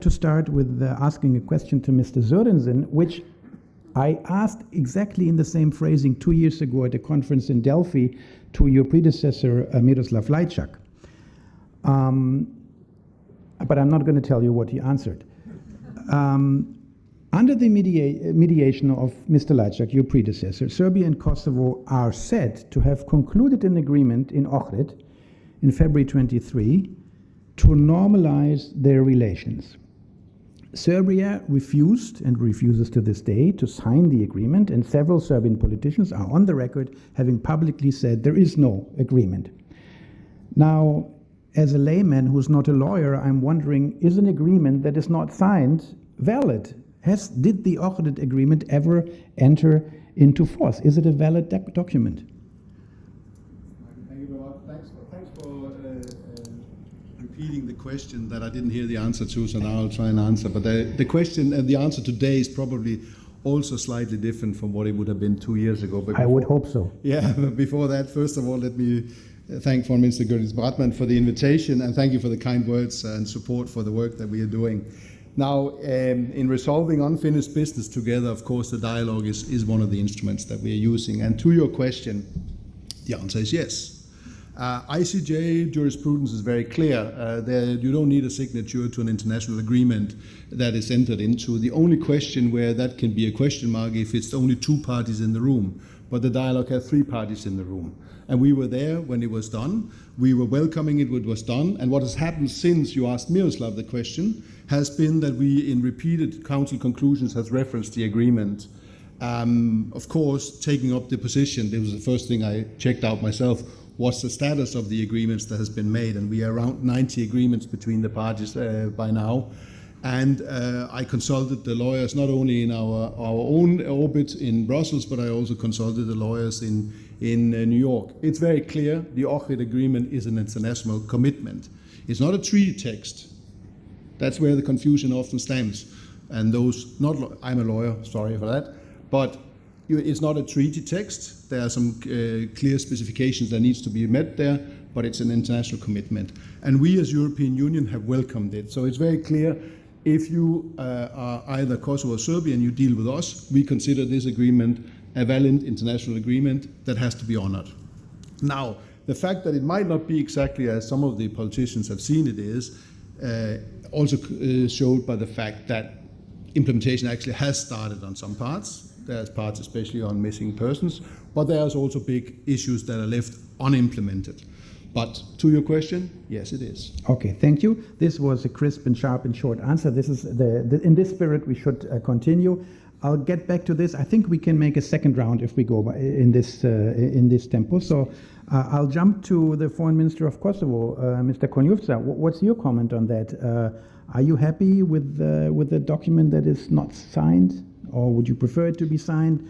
To start with asking a question to Mr. Sørensen, which I asked exactly in the same phrasing 2 years ago at a conference in Delphi to your predecessor, Miroslav Lajčák. But I'm not going to tell you what he answered. Under the mediation of Mr. Lajčák, your predecessor, Serbia and Kosovo are said to have concluded an agreement in Ohrid in February 23 to normalize their relations. Serbia refused and refuses to this day to sign the agreement, and several Serbian politicians are on the record having publicly said there is no agreement. Now, as a layman who's not a lawyer, I'm wondering, is an agreement that is not signed valid? Did the Ohrid agreement ever enter into force? Is it a valid document? Thank you very much. Thanks for repeating the question that I didn't hear the answer to, so now I'll try and answer. But the question and the answer today is probably also slightly different from what it would have been 2 years ago. But I would hope so. Yeah, but before that, first of all, let me thank Foreign Minister Gerdis Bratman for the invitation, and thank you for the kind words and support for the work that we are doing. Now, in resolving unfinished business together, of course, the dialogue is one of the instruments that we are using. And to your question, the answer is yes. ICJ jurisprudence is very clear. You don't need a signature to an international agreement that is entered into. The only question where that can be a question mark if it's only two parties in the room. But the dialogue had three parties in the room. And we were there when it was done. We were welcoming it when it was done. And what has happened since you asked Miroslav the question has been that we, in repeated council conclusions, has referenced the agreement. Of course, taking up the position, this was the first thing I checked out myself, what's the status of the agreements that has been made. And we are around 90 agreements between the parties by now. And I consulted the lawyers not only in our own orbit in Brussels, but I also consulted the lawyers in New York. It's very clear the Ohrid Agreement is an international commitment. It's not a treaty text. That's where the confusion often stems. And I'm a lawyer, sorry for that, but it's not a treaty text. There are some clear specifications that needs to be met there, but it's an international commitment. And we as European Union have welcomed it. So it's very clear. If you are either Kosovo or Serbia and you deal with us, we consider this agreement a valid international agreement that has to be honored. Now, the fact that it might not be exactly as some of the politicians have seen it is also showed by the fact that implementation actually has started on some parts. There's parts especially on missing persons, but there's also big issues that are left unimplemented. But to your question, yes, it is. Okay, thank you. This was a crisp and sharp and short answer. This is in this spirit we should continue. I'll get back to this. I think we can make a second round if we go in this tempo. So I'll jump to the Foreign Minister of Kosovo, Mr. Konjuvca. What's your comment on that? Are you happy with the document that is not signed, or would you prefer it to be signed?